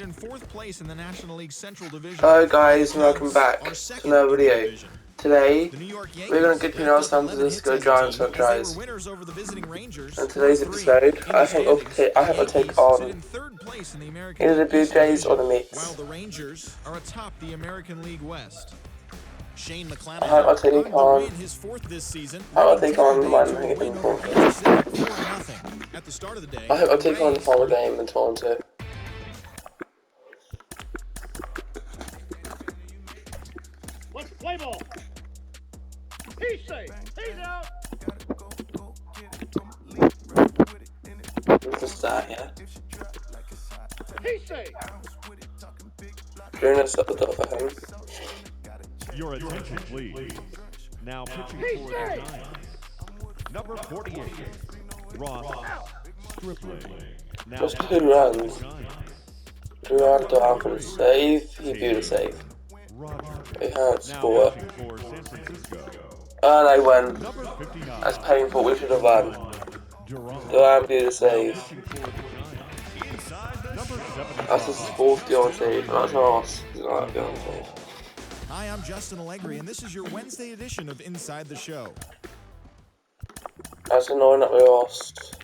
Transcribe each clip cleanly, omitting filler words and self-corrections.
in 4th place in the National League Central Division. Hello guys, and welcome back to another video. Today, we're going to continue our San Francisco Giants franchise. In today's episode, I think I'll take on either the Blue Jays or the Mets. While the Rangers are atop the American League West. Shane McClanahan I hope I'll take on his 4th this season. I hope I'll take on Miami in Toronto. At the start of the day, I hope I'll take on the final game in Toronto. Let's play ball. He's safe. He's out. What's the start here? He's safe. Bruno's at the top for him. Your attention, please. Now pitching for the Giants. Number 48, Ross Stripling. Just 2 runs. 2 runs to happen. Save. He viewed a save. He can't score. And I won. That's painful. We should have won. Duran viewed a save. That's his 4th Dion save. That's Ross. He's not that Dion save. Hi, I'm Justin Allegri, and this is your Wednesday edition of Inside the Show. That's annoying that we lost.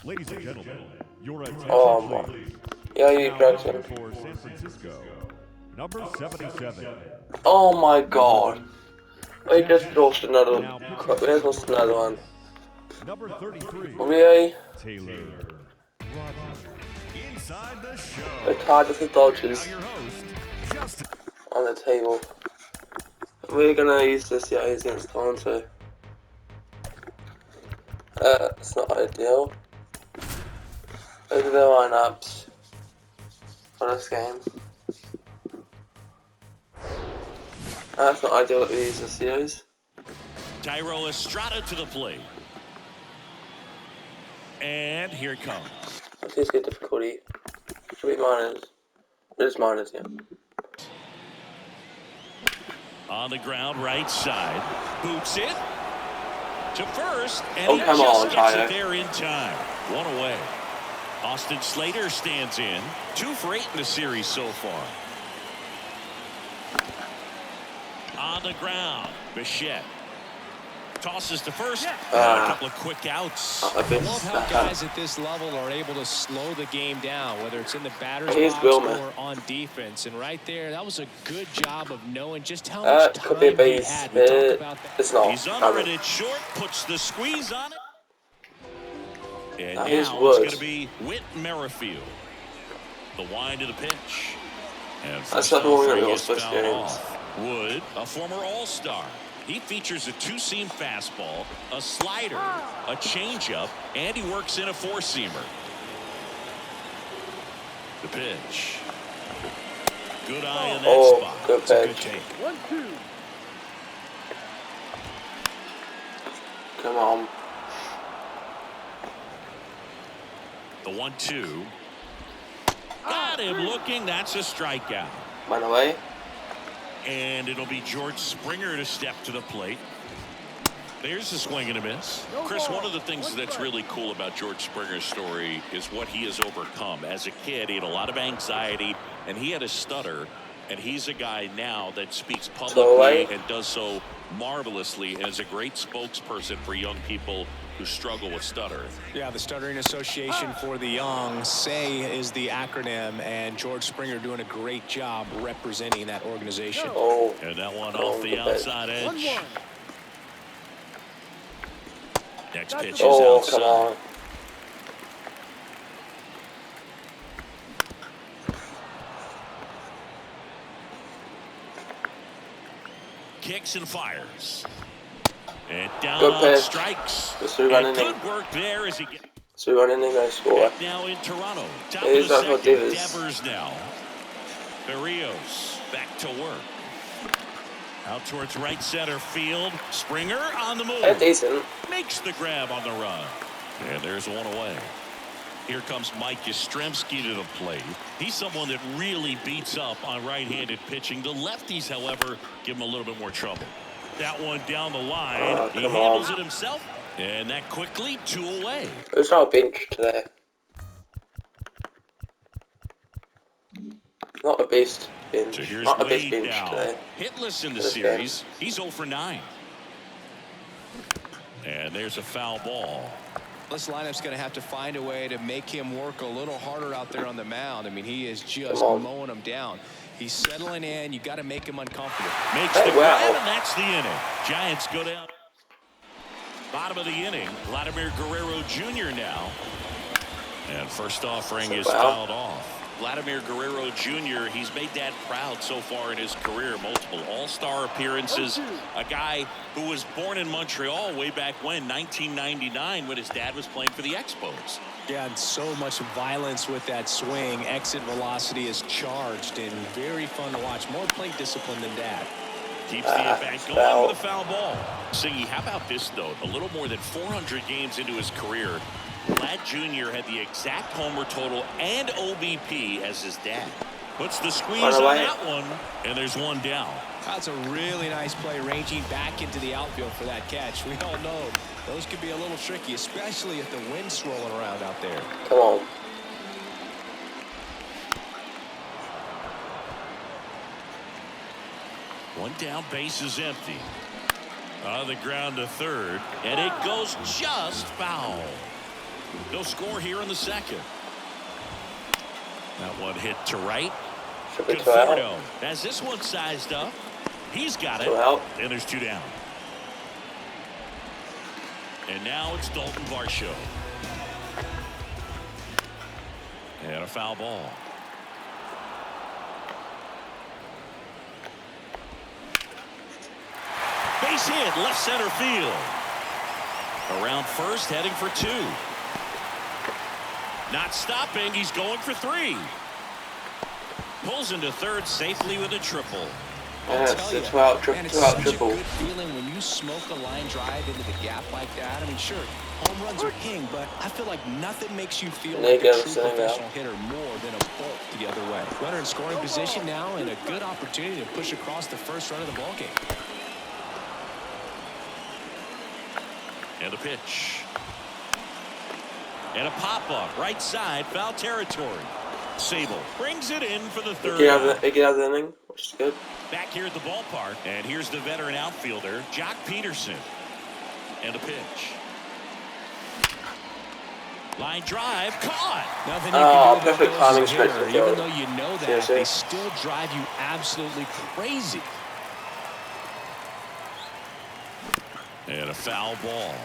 Ladies and gentlemen, your attention, please. Yeah, you dragged him. For San Francisco, number 77. Oh my god. We just lost another one. Number 33. Really? Taylor Rogers. Inside the show. The card of the Dodgers Now your host, on the table. We're gonna use this against Toronto. It's not ideal. Those are the lineups for this game. That's not ideal that we use the series. Tyro Estrada to the plate. And here it comes. Let's just get difficulty. Should be minus. It is minus, yeah. On the ground, right side. Boots it to first. And Oh, he come just on, gets Tyler. it there in time. 1 away. Austin Slater stands in. 2 for 8 in the series so far. On the ground, Bichette tosses to first. A couple of quick outs. I love how guys at this level are able to slow the game down, whether it's in the batter's box or on defense. And right there, that was a good job of knowing just how much time could be a he base had. hit. It's not. He's under it at short, puts the squeeze on it. And now here's it's Wood. going to be Whit Merrifield. The wind to the pitch. And That's not what we gets supposed fouled to off. Wood, a former All-Star. He features a 2-seam fastball, a slider, a changeup, and he works in a 4-seamer. The pitch. Good eye in that spot. Good It's a pitch. good take. 1-2. Come on. The 1-2. Got him looking. That's a strikeout. Went away. And it'll be George Springer to step to the plate. There's a swing and a miss. Chris, one of the things that's really cool about George Springer's story is what he has overcome. As a kid, he had a lot of anxiety, and he had a stutter. And he's a guy now that speaks publicly and does so marvelously and is a great spokesperson for young people who struggle with stuttering. Yeah, the Stuttering Association for the Young, SAY is the acronym, and George Springer doing a great job representing that organization. Oh. And that one off the outside edge. 1-1. Next pitch is Oh, outside. come on. Kicks and fires. And down Good on pitch. strikes. Let's run And in. good work there as he gets So we're running in no score. now in Toronto. Top It of is the not what second. it is. Devers now. Berrios back to work. Out towards right center field. Springer on the move. They're decent. Makes the grab on the run. And there's 1 away. Here comes Mike Yastrzemski to the plate. He's someone that really beats up on right-handed pitching. The lefties, however, give him a little bit more trouble. That one down the line. He handles it himself. And that quickly 2 away. It's not a bench today. Not a best bench. So here's Not a best Wade bench now. today. Hitless in the series. He's 0 for 9. And there's a foul ball. This lineup's going to have to find a way to make him work a little harder out there on the mound. I mean, he is just mowing them down. He's settling in. You got to make him uncomfortable. Makes the grab, and that's the inning. Giants go down. Bottom of the inning, Vladimir Guerrero Jr. now. And first offering is fouled off. Vladimir Guerrero Jr., he's made Dad proud so far in his career. Multiple all-star appearances. A guy who was born in Montreal way back when, 1999, when his dad was playing for the Expos. Yeah, and so much violence with that swing. Exit velocity is charged and very fun to watch. More plate discipline than Dad. Keeps the at-bat going with a foul ball. Singy, how about this, though? A little more than 400 games into his career, Vlad Jr. had the exact homer total and OBP as his dad. Puts the squeeze on that one, and there's one down. That's a really nice play, ranging back into the outfield for that catch. We all know those could be a little tricky, especially if the wind's swirling around out there. Come on. One down, base is empty. On the ground to third, and it goes just foul. No score here in the second. That one hit to right. Conforto has this one sized up. He's got it. And there's 2 down. And now it's Dalton Varsho. And a foul ball. Base hit, left center field. Around first, heading for 2. Not stopping, he's going for 3. Pulls into third safely with a triple. Yes, it's out triple. It's such a good feeling when you smoke a line drive into the gap like that. I mean, sure, home runs are king, but I feel like nothing makes you feel like a true professional hitter more than a bolt the other way. Runner in scoring position now, and a good opportunity to push across the first run of the ballgame. And the pitch. And a pop-up, right side, foul territory. Sable brings it in for the third. Get out of the inning, which is good. Back here at the ballpark, and here's the veteran outfielder, Jock Peterson. And a pitch. Line drive, caught. Nothing you can do perfect timing straight to the field. even though you know that, they still drive you absolutely crazy. And a foul ball.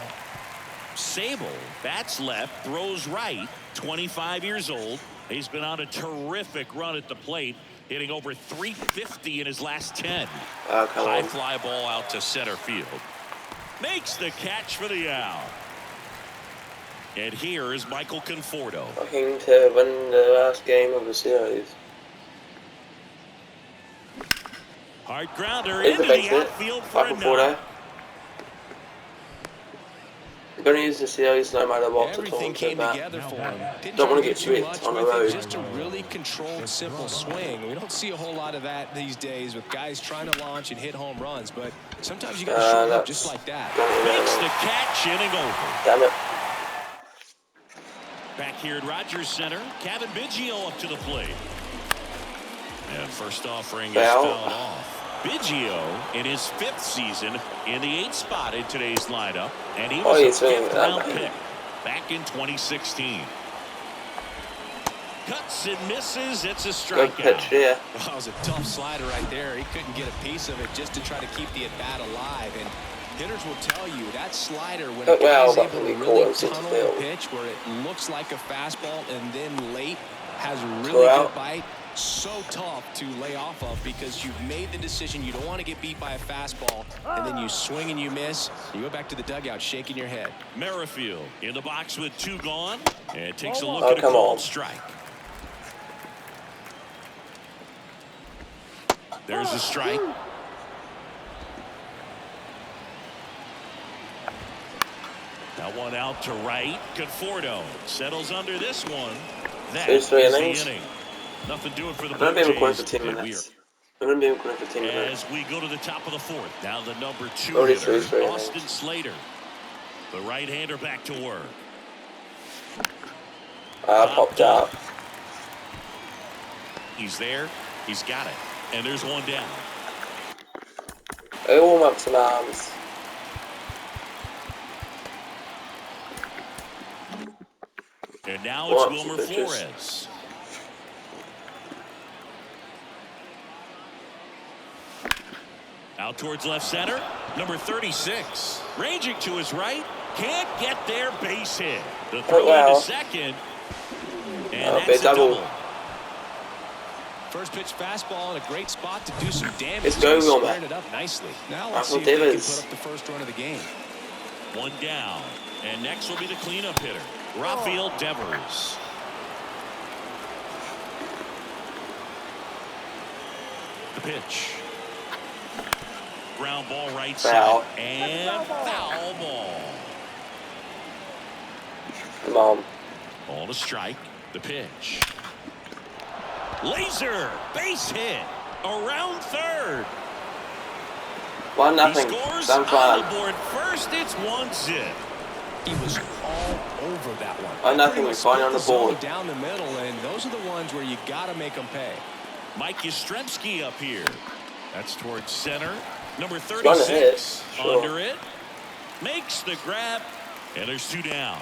Sable bats left, throws right, 25 years old. He's been on a terrific run at the plate, hitting over 350 in his last 10. High fly ball out to center field. Makes the catch for the out. And here is Michael Conforto. Looking to win the last game of the series. Hard grounder into the outfield for a knock. I'm going to use the series no matter what. Everything came together for him. Don't want to get too on the road. Just a really controlled, simple swing. We don't see a whole lot of that these days with guys trying to launch and hit home runs, but sometimes you got to show up just like that. Makes the catch, inning over. Damn it. Back here at Rogers Center, Kevin Biggio up to the plate. And first offering is fouled off. Biggio in his 5th season in the 8th spot in today's lineup, and he was a 5th round pick back in 2016. Cuts and misses. It's a strikeout. Good pitch, yeah. Well, that was a tough slider right there. He couldn't get a piece of it just to try to keep the at-bat alive. And hitters will tell you that slider, when a guy's able to really tunnel the pitch where it looks like a fastball and then late has a really good bite, so tough to lay off of because you've made the decision you don't want to get beat by a fastball, and then you swing and you miss. You go back to the dugout shaking your head. Merrifield in the box with 2 gone, and takes a look at a called strike. There's a strike. That one out to right. Conforto settles under this one. That So is three the innings. inning. Nothing doing for the I'm going to Blue be recording for Jays. 10 minutes. I'm going to be recording for 10 minutes. As we go to the top of the fourth. Now the number 2 Already hitter, three Austin innings. Slater. The right-hander back to work. Popped out. He's there. He's got it. And there's one down. I warm up some arms. And now it's Wilmer Flores. Out towards left center. Number 36. Ranging to his right. Can't get there. Base hit. The throw into second. And that's a double. First pitch fastball in a great spot to do some damage. It's going well, man. It up nicely. Now let's see if they can put up the first run of the game. One down. And next will be the cleanup hitter, Rafael Devers. The pitch. Ground ball right side. And foul ball. Come on. Ball to strike. The pitch. Laser. Base hit. Around third. 1-0. He scores I'm fine. on the board first. It's 1-0. He was all over that one. 1-0. We're fine on the board. Down the middle, and those are the ones where you got to make them pay. Mike Yastrzemski up here. That's towards center. Number 36 under it. Makes the grab. And there's 2 down.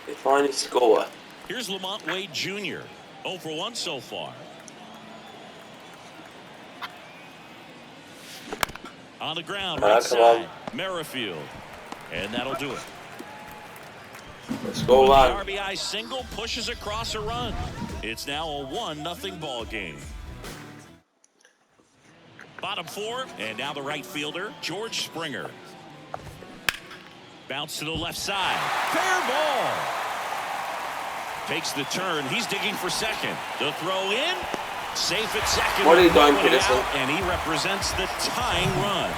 They finally score. Here's Lamont Wade Jr. 0 for 1 so far. On the ground, right side. Merrifield. And that'll do it. Let's go on. The RBI single pushes across a run. It's now a 1-0 ball game. Bottom 4, and now the right fielder, George Springer. Bounce to the left side. Fair ball. Takes the turn. He's digging for second. The throw in. Safe at second. What are you doing, Peterson? And he represents the tying run.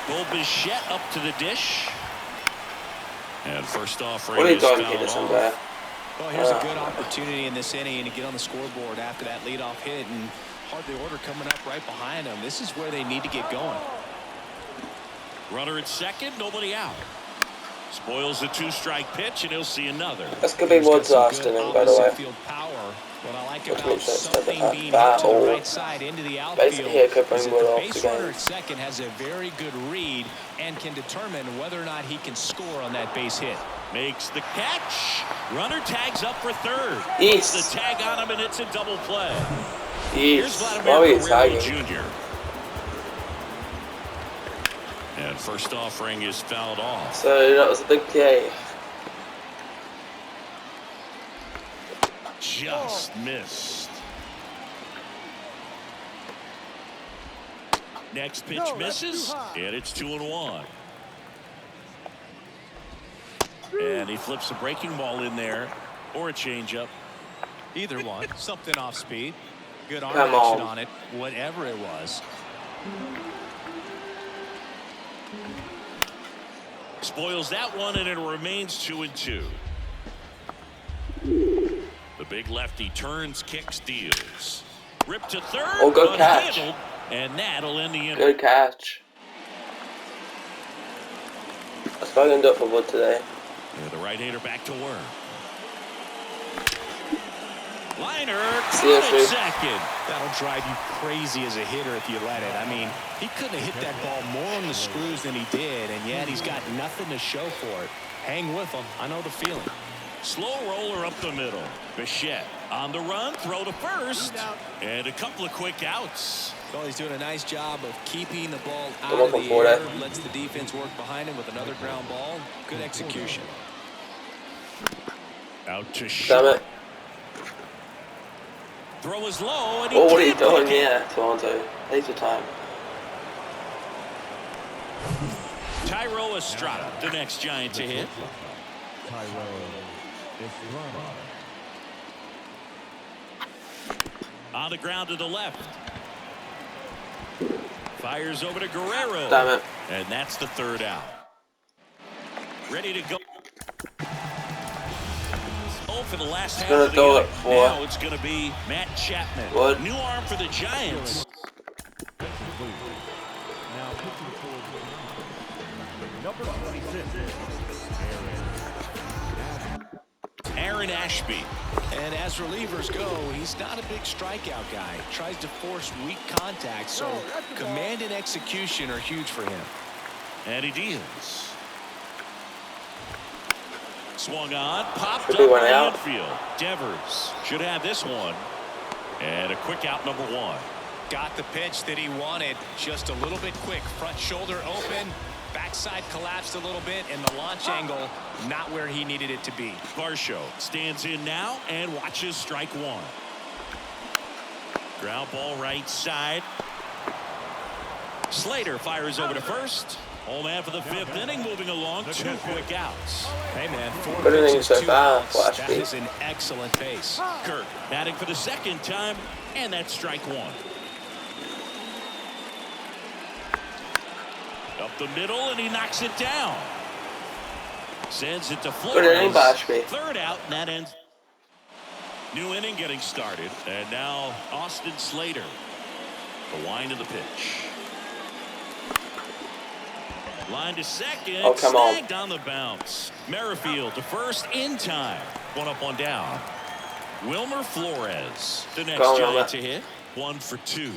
Bo Bichette up to the dish. And first off, what are you doing, Peterson, there? Well, here's a good opportunity in this inning to get on the scoreboard after that leadoff hit, and hardly order coming up right behind them. This is where they need to get going. Runner at second, nobody out. Spoils the 2-strike pitch, and he'll see another. That's going to be Wood's last inning, by the way. Field power. What I like about something being hit to the right side into the outfield is that the base runner at second has a very good read and can determine whether or not he can score on that base hit. Makes the catch. Runner tags up for third. Yes. Puts the tag on him, and it's a double play. Yes. Here's Vladimir Guerrero Jr. And first offering is fouled off. So that was a big play. Just missed. Next pitch misses, and it's 2-1. And he flips a breaking ball in there, or a changeup. Either one, something off speed. Good arm action on it, whatever it was. Spoils that one, and it remains 2-2. The big lefty turns, kicks, deals. Rip to third. Oh, good catch. And that'll end the inning. Good catch. That's probably going to do it for Wood today. And the right-hander back to work. Liner, Seriously. Second. That'll drive you crazy as a hitter if you let it. I mean, he couldn't have hit that ball more on the screws than he did, and yet he's got nothing to show for it. Hang with him. I know the feeling. Slow roller up the middle. Bichette on the run, throw to first, and a couple of quick outs. Well, he's doing a nice job of keeping the ball out of the air. Lets the defense work behind him with another ground ball. Good execution. Out to short. Damn it. Throw is low, and he what are you can't doing? make it. Yeah, Toronto. Take your time. Tyro Estrada, the next Giant to hit. On the ground to the left. Fires over to Guerrero. Damn it. And that's the third out. Ready to go. For the last half gonna of the do inning. it for Now it's going to be Matt Chapman. what? New arm for the Giants. Now pitching for number 26. Aaron Ashby. And as relievers go, he's not a big strikeout guy. Tries to force weak contact, so command and execution are huge for him. And he deals. Swung on, popped Should up be in one the out. infield. Devers should have this one. And a quick out, number 1. Got the pitch that he wanted. Just a little bit quick. Front shoulder open. Backside collapsed a little bit, and the launch angle not where he needed it to be. Varsho stands in now and watches strike 1. Ground ball right side. Slater fires over to first. Home man for the 5th inning, moving along. 2 quick outs. Hey, man, 4 Good inning pitches, so 2 far outs. for That Ashby. is an excellent pace. Kirk batting for the 2nd time, and that's strike 1. Up the middle, and he knocks it down. Sends it to Good inning by Flores. Ashby. 3rd out, and that ends. New inning getting started, and now Austin Slater. The wind of the pitch. Line to second. Oh, come on. Snagged on the bounce. Merrifield to first in time. 1 up, 1 down. Wilmer Flores, the next Go on, Giant Wilmer. to hit. 1 for 2.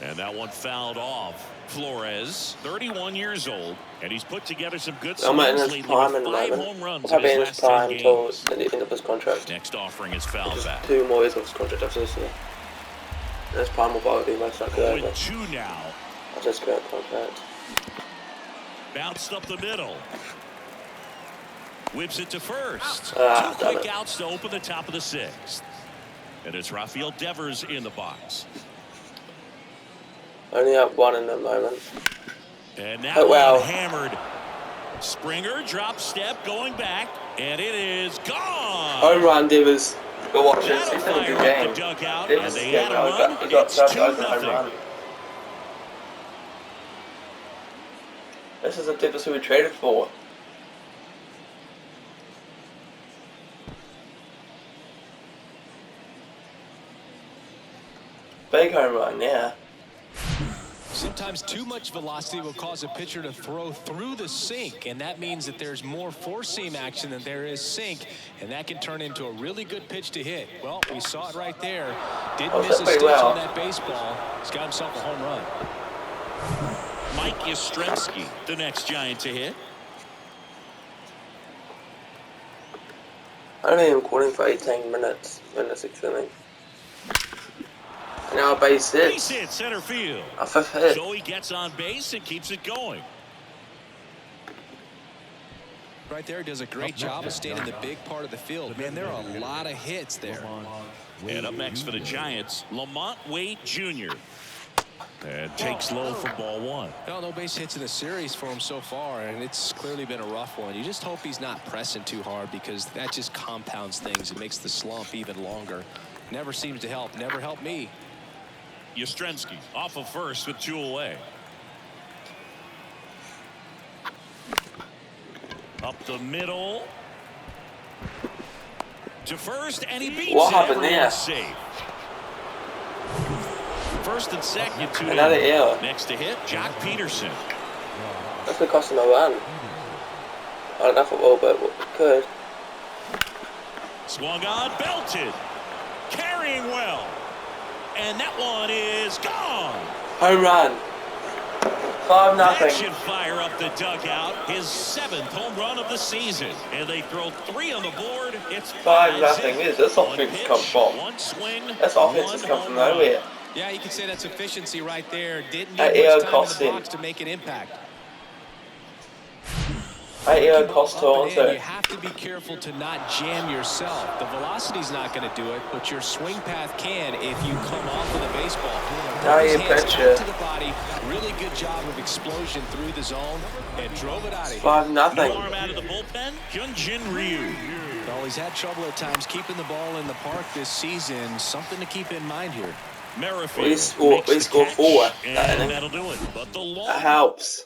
And that one fouled off. Flores, 31 years old, and he's put together some good Wilmer in swings his lately prime with in the 5 moment. home runs in Probably his in his last 10 prime until games. the end of his contract. Next offering is fouled Just back. 2 more years of his contract after this year. And his prime will probably be most likely over. 0-2 now. After his current contract. Bounced up the middle. Whips it to first. Ah, 2 damn quick it. outs to open the top of the 6th. And it's Rafael Devers in the box. Only up 1 in the moment. And now Oh, wow. hammered. Springer drop step going back, and it is gone. Home run, Divers. Go watch this. That'll He's having a fire good up game. the dugout, Divers and is they getting had a over. run. He got It's served over the home 2-0. run. This is a Divers who we traded for. Big home run, yeah. Sometimes too much velocity will cause a pitcher to throw through the sink, and that means that there's more four-seam action than there is sink, and that can turn into a really good pitch to hit. Well, we saw it right there. Didn't miss a pretty stitch well. on that baseball. He's got himself a home run. Mike Yastrzemski, the next Giant to hit. Only him calling for 18 minutes in the 6th inning. Now a base hit. Base hit center field. A 5th hit. So he gets on base and keeps it going. Right there, does a great job of staying in the big part of the field. Man, there are a lot of hits there. And up next for the Giants, Lamont Wade Jr. And takes low for ball 1. Well, no base hits in the series for him so far, and it's clearly been a rough one. You just hope he's not pressing too hard, because that just compounds things. It makes the slump even longer. Never seems to help. Never helped me. Yastrzemski off of first with 2 away. Up the middle. To first, and he beats What it. happened there? Everyone's safe. First and second, 2 Another down. error. Next to hit, Jock Peterson. That's going to cost him a run. I don't know if it will, but it could. Swung on, belted. Carrying well. And that one is gone. Home run. That 5-0. should fire up the dugout. His 7th home run of the season. And they throw 3 on the board. It's 5-0. Where does this One offense pitch, come from? one swing, This offense one has come from home run. nowhere. Yeah, you could say that's efficiency right there. Didn't That need error much time in cost the him. box to make an impact. That cost her Up and in, also. you have to be careful to not jam yourself. The velocity's not going to do it, but your swing path can if you come off with a baseball. Now His you hands betcha. out to the body. Really good job of explosion through the zone and drove it out of here. 5-0. New arm out of the bullpen, Hyunjin Ryu. Well, he's had trouble at times keeping the ball in the park this season. Something to keep in mind here. Merrifield We scored 4 that and inning. that'll do it. But the long That helps.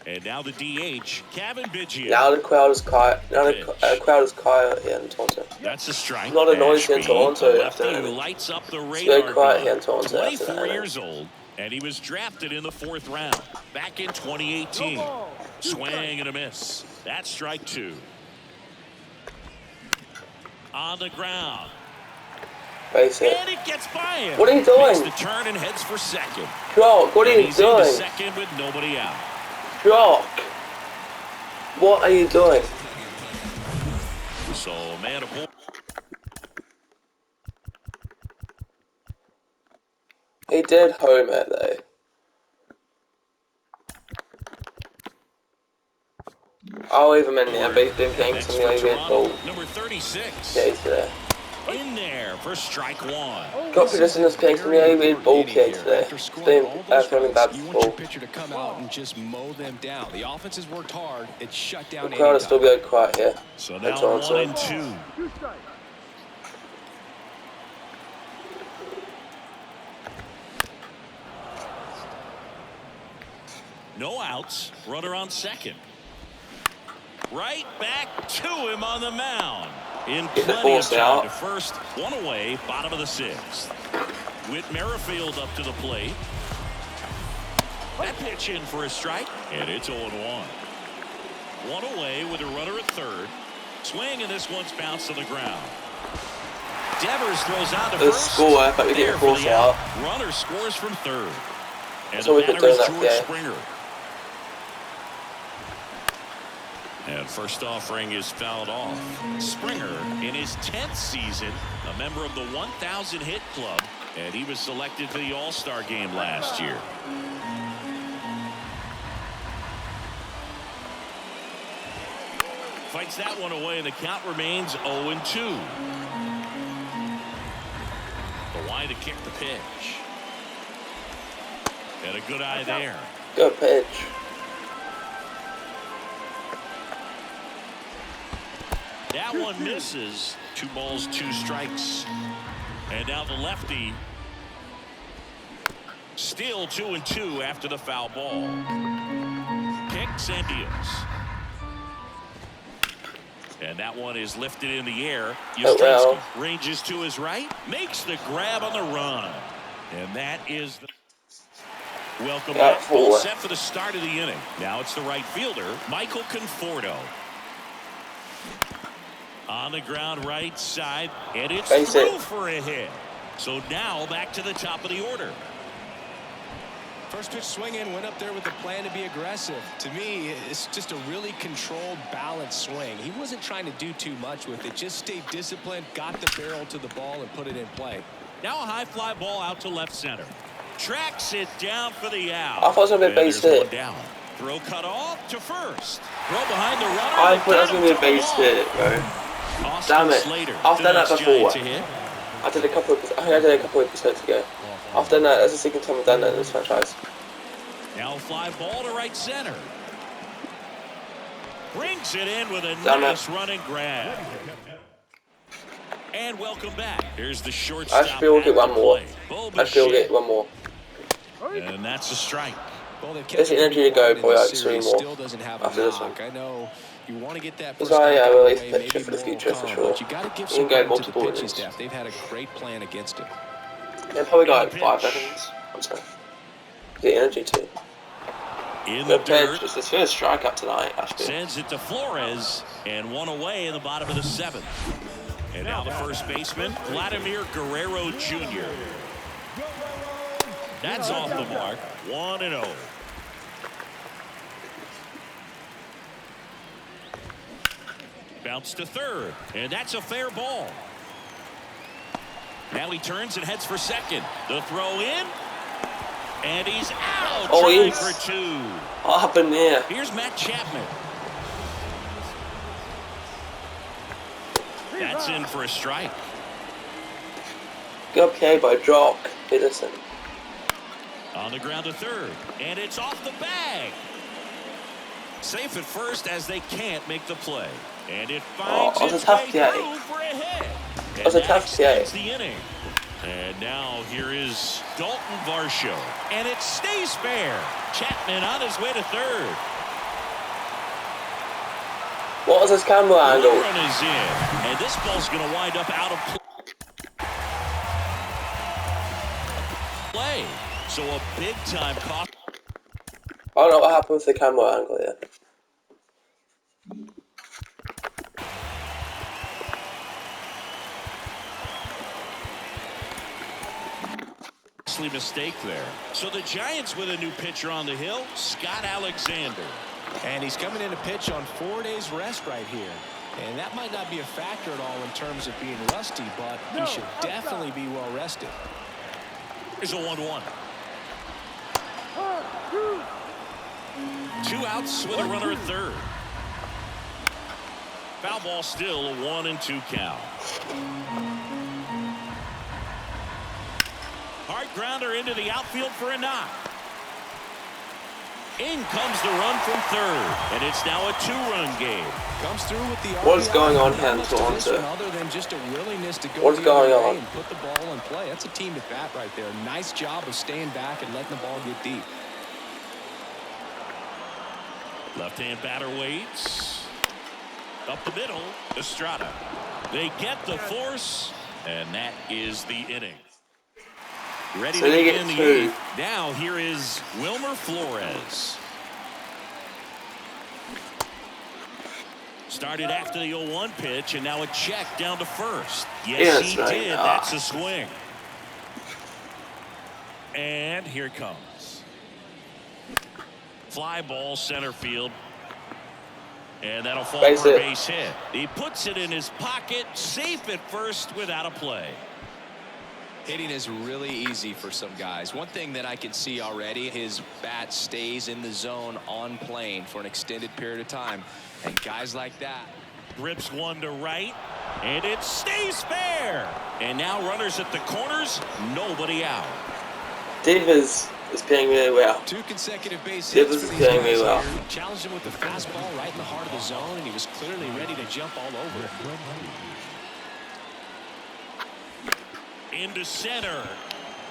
and now the DH, Kevin Biggio. Now the crowd is quiet. Now the crowd is quiet here in Toronto. That's a strike. Not a noise here in Toronto after Lefty that who inning. lights up the It's radar very quiet here gun. in Toronto after 24 that years old, and he was drafted in the 4th round back in 2018. Swing and a miss. That's strike 2. On the ground. Face it. And it gets by him. What are you doing? Makes the turn and heads for second. Jock, what are And you he's into doing? second with nobody out. Jock, what are you doing? So man of war. He did home it though. I'll leave him in there, but he's been playing some really ball. Number 36. Yeah, he's there. In there for strike 1. Got for this in this playing some really weird ball play today. After It's scoring been all those feeling runs, bad you want ball. your pitcher to come out and just mow them down. The offense has worked hard. It's shut down. The crowd is still very quiet here. So in now Toronto. 1 and 2. No outs. Runner on second. Right back to him on the mound. In Get the plenty of force time out. to first. 1 away, bottom of the 6th. Whit Merrifield up to the plate. That pitch in for a strike, and it's 0-1. 1 away with a runner at third. Swing, and this one's bounced to the ground. Devers throws out to The first. score, but we get a force out. Runner scores from third. And So the we could batter do is that, George yeah. Springer. And first offering is fouled off. Springer in his 10th season, a member of the 1,000 hit club, and he was selected for the All-Star game last year. Fights that one away, and the count remains 0-2. The line to kick the pitch. And a good eye there. Good pitch. That one misses. 2 balls, 2 strikes. And now the lefty. Still 2-2 after the foul ball. Kicks and deals. And that one is lifted in the air. Yastrzemski ranges to his right. Makes the grab on the run. And that is the... Welcome back. All set for the start of the inning. Now it's the right fielder, Michael Conforto. On the ground right side, and it's through for a hit. So now back to the top of the order. First pitch swing in, went up there with a plan to be aggressive. To me, it's just a really controlled, balanced swing. He wasn't trying to do too much with it. Just stayed disciplined, got the barrel to the ball, and put it in play. Now a high fly ball out to left center. Tracks it down for the out. I thought it was going to be a base hit. Down. Throw cut off to first. Throw behind the runner. I thought it was going to be a base hit, bro. Damn it. I've done that before. I did a couple of episodes ago. I've done that. That's the second time I've done that in this franchise. Now fly ball to right center. Brings it in with a nice running grab. And welcome back. Here's the shortstop. I feel we'll get one more. I feel we'll get one more. And that's a strike. Well, there's energy to go for like 3 more after this one. I know you want to get that. That's why I release a picture for the future for sure. You got to give you some can go credit to the multiple pitching innings. staff. They've had a great plan against it. Yeah, probably got like 5 seconds. I'm sorry. Get energy too. In the dirt. It's his first strikeout tonight, actually. Sends it to Flores, and 1 away in the bottom of the 7th. And now the first baseman, Vladimir Guerrero Jr. That's off the mark. 1-0. Bounce to third, and that's a fair ball. Now he turns and heads for second. The throw in, and he's out. Trying for 2. What happened there? Here's Matt Chapman. That's in for a strike. Good play by Jock Peterson. On the ground to third, and it's off the bag. Safe at first as they can't make the play. And it finds its way through for a hit. That was a tough play. The inning. And now here is Dalton Varsho. And it stays fair. Chapman on his way to third. What was this camera angle? The run is in. And this ball's going to wind up out of play. So a big time cost. I don't know what happened with the camera angle here. Mistake there. So the Giants with a new pitcher on the hill, Scott Alexander. And he's coming in to pitch on 4 days rest right here. And that might not be a factor at all in terms of being rusty, but he should definitely be well rested. Here's a 1-1. 2 outs with a runner at third. Foul ball still, a 1-2 count. Hard grounder into the outfield for a knock. In comes the run from third, and it's now a 2-run game. Comes through with the What's going on here, Toronto? Other than just a willingness to go What's going on? And put the ball in play. That's a team at bat right there. Nice job of staying back and letting the ball get deep. Left-hand batter waits. Up the middle, Estrada. They get the force, and that is the inning. Ready to begin the eighth. Now here is Wilmer Flores. Started after the 0-1 pitch, and now a check down to first. Yes, he did. That's a swing. And here it comes. Fly ball center field. And that'll fall for a base hit. He puts it in his pocket, safe at first without a play. Hitting is really easy for some guys. One thing that I can see already, his bat stays in the zone on plane for an extended period of time. And guys like that. Rips one to right, and it stays fair. And now runners at the corners, nobody out. Davis is playing really well. 2 consecutive base hits Davis for is these playing really guys well. here. Challenged him with the fastball right in the heart of the zone, and he was clearly ready to jump all over it. Into center.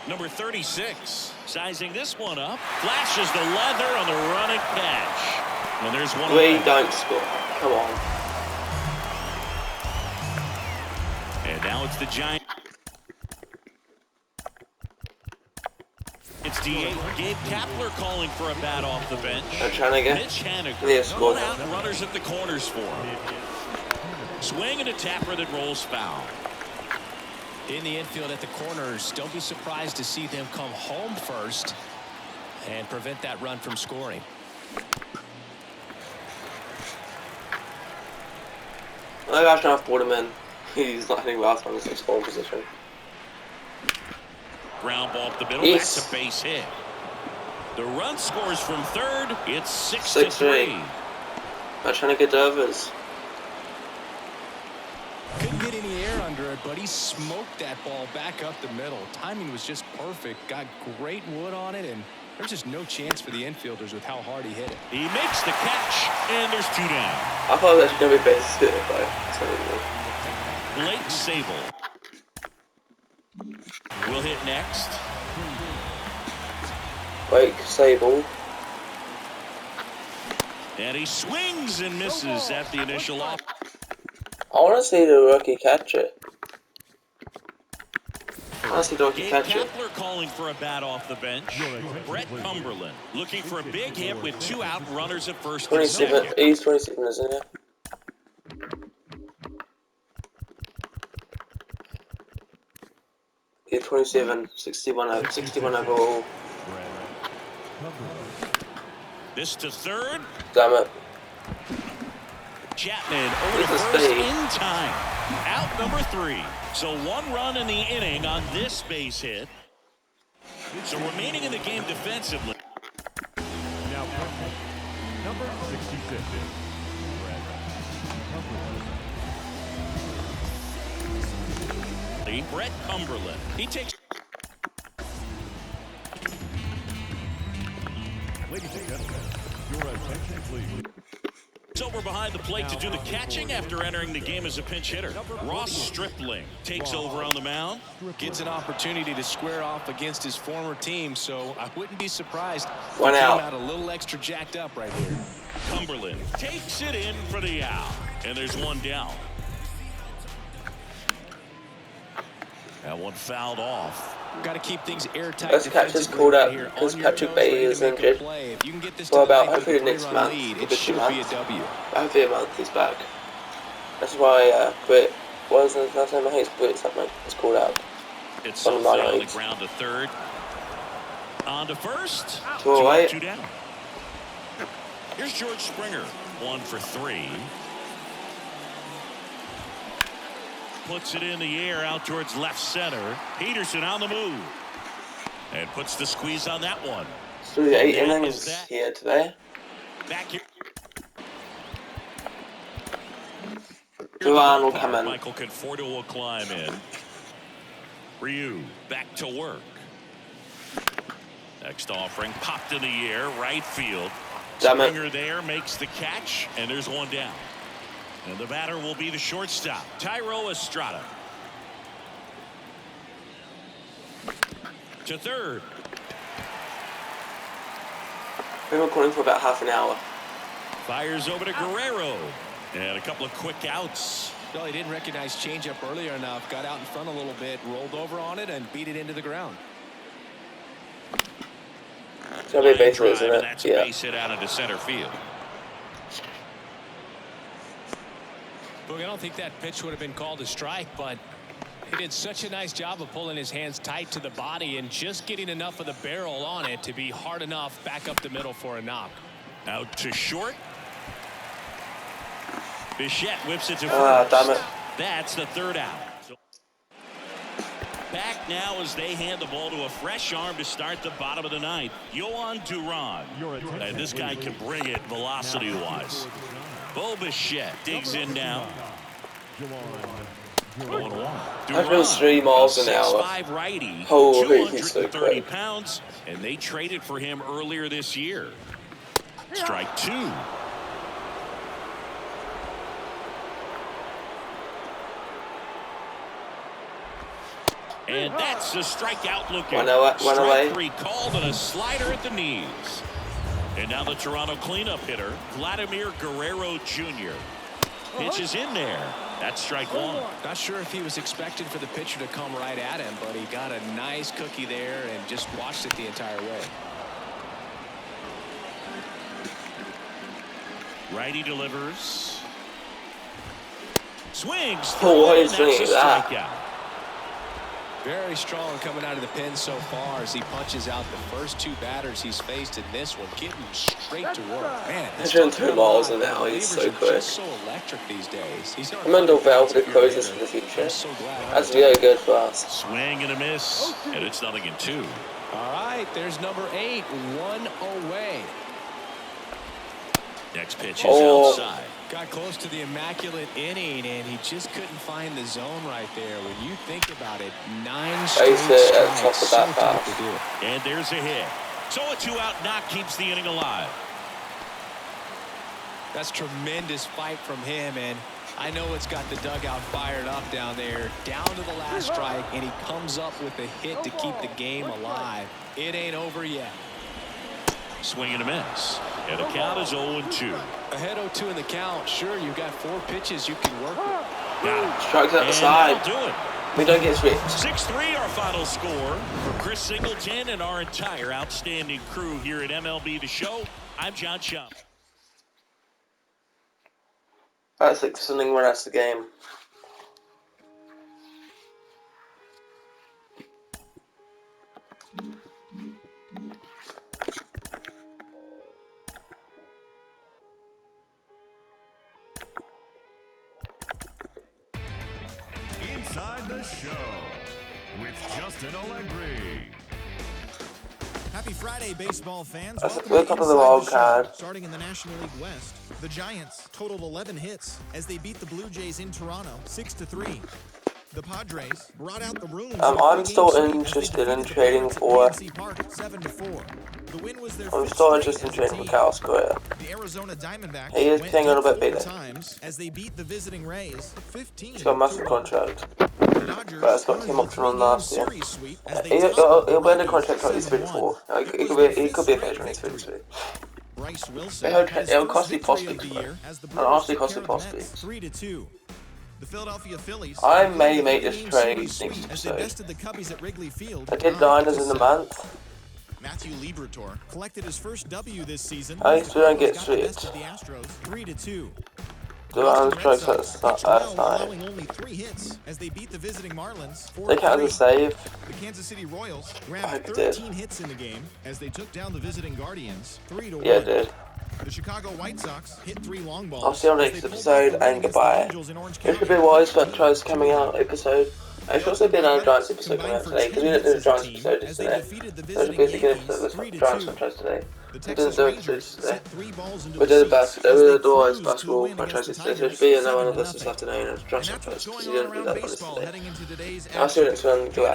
Number 36. Sizing this one up. Flashes the leather on the run and catch. And there's one away. Don't score. Come on. And now it's the Giants. It's D8. Gabe Kapler calling for a bat off the bench. I'm trying to get. Mitch Haniger. Yeah, score. Out and runners at the corners for him. Swing and a tapper that rolls foul. In the infield at the corners, don't be surprised to see them come home first and prevent that run from scoring. I actually have to put him in. He's not hitting well from his scoring position. Ground ball up the middle. Yes. That's a base hit. The run scores from third. It's 6-3. I'm trying to get to others. Couldn't get any air under it, but he smoked that ball back up the middle. Timing was just perfect. Got great wood on it, and there's just no chance for the infielders with how hard he hit it. He makes the catch, and there's 2 down. I thought that was going to be base hit, but Blake Sable will hit next. Blake Sable. And he swings and misses at the initial off. I want to see the rookie catch it. I want to see the rookie catch it. Kapler calling for a bat off the bench. Brett Cumberland looking for a big hit with 2 out, runners at first and 27. second. He's 27, isn't he? He's 27, 61 overall. This to third. Damn it. Chapman over to first in time. Out number 3. So 1 run in the inning on this base hit. So remaining in the game defensively. Now, number 66. Brett Cumberland. He takes. Ladies and gentlemen, your attention please. Over behind the plate to do the catching after entering the game as a pinch hitter. Ross Stripling takes over on the mound. Gets an opportunity to square off against his former team, so I wouldn't be surprised if he One came out. out a little extra jacked up right here. Cumberland takes it in for the out, and there's one down. That one fouled off. Got to keep things airtight. First catch is called up because Patrick Bailey is injured. What about hopefully next month? It should be a W. Hopefully a month he's back. That's why Britt, what was the last name? I think it's Britt something. It's called up. It's so far on the ground to third. On to first. 2 2 down. Here's George Springer. 1 for 3. Puts it in the air out towards left center. Peterson on the move. And puts the squeeze on that one. So 8 innings here today. Back here. Duran will come in. Michael Conforto will climb in. Ryu back to work. Next offering popped in the air, right field. Springer there makes the catch, and there's one down. And the batter will be the shortstop, Tyro Estrada. To third. We've been recording for about half an hour. Fires over to Guerrero. And a couple of quick outs. Well, he didn't recognize changeup earlier enough. Got out in front a little bit, rolled over on it, and beat it into the ground. It's going to be a base hit, isn't it? That's a base hit out into center field. Look, I don't think that pitch would have been called a strike, but he did such a nice job of pulling his hands tight to the body and just getting enough of the barrel on it to be hard enough back up the middle for a knock. Out to short. Bichette whips it to first. Damn it. That's the third out. Back now as they hand the ball to a fresh arm to start the bottom of the ninth. Yohan Duran. And this guy can bring it velocity-wise. Bo Bichette digs in now. 0-1. That goes 3 miles an hour. 6'5" righty, Holy, he's so 230 quick. pounds, and they traded for him earlier this year. Strike 2. And that's a strikeout looking. Strike 3 called and a slider at the knees. And now the Toronto cleanup hitter, Vladimir Guerrero Jr. Pitches in there. That's strike 1. Not sure if he was expecting for the pitcher to come right at him, but he got a nice cookie there and just watched it the entire way. Righty delivers. Swings. What is That's a that? strikeout. Very strong coming out of the pen so far as he punches out the first 2 batters he's faced in this one, getting straight to work. Man, this 102 miles an hour, he's so quick. just so electric these days. He's I'm under valve to close this in the future. so glad. That's very good for us. Swing and a miss, and it's 0-2. All right, there's number 8, 1 away. Next pitch is outside. Got close to the immaculate inning, and he just couldn't find the zone right there. When you think about it, 9 straight strikes, so tough to do. And there's a hit. So a 2-out knock keeps the inning alive. That's tremendous fight from him, and I know it's got the dugout fired up down there. Down to the last strike, and he comes up with a hit to keep the game alive. It ain't over yet. Swing and a miss. And the count is 0-2. Ahead 0-2 in the count. Sure, you've got 4 pitches you can work with. Got it. Strikes out the And side. that'll do it. We don't get switched. 6-3 our final score. For Chris Singleton and our entire outstanding crew here at MLB The Show, I'm John Chum. That's 6-0 when that's the game. Inside the Show with Justin Allegri. Happy Friday, baseball fans. That's Welcome the to top of the Inside wild Show. card. Starting in the National League West, the Giants totaled 11 hits as they beat the Blue Jays in Toronto 6-3. The Padres brought out the rooms. I'm still interested in trading for. I'm still interested in trading for Cal Square. The Arizona Diamondbacks He is playing a little bit bigger. As they beat the visiting Rays 15. He's got a massive contract. But it's got team option on last year. He'll be in a contract like he's 3 to 4. He could be a veteran, he's 3 to 3. Bryce Wilson It'll cost me prospects, and honestly cost me prospects. 3-2. The Philadelphia Phillies. I may make this trade next episode. I did Diners in the month. Matthew Liberatore collected his first W this season. I still don't get sweet. The Astros 3-2. Do I strikes that's allowing only 3 hits as they beat the visiting Marlins 4-3. They count as a save. The Kansas City Royals grabbed 13 hits in the game as they took down the visiting Guardians 3-1. Yeah, it did. The Chicago White Sox hit 3 long balls. I'll see you on the next episode and goodbye. It could be Wise Franchise coming out episode. I should also be another Giants episode coming out today because we didn't do the Giants episode today. There's a basic episode of the Giants franchise today. We didn't do episodes today. We did the Wise basketball franchise today, so there should be another one of this afternoon of Giants franchise because we didn't do that one today. I'll see you next one. Goodbye.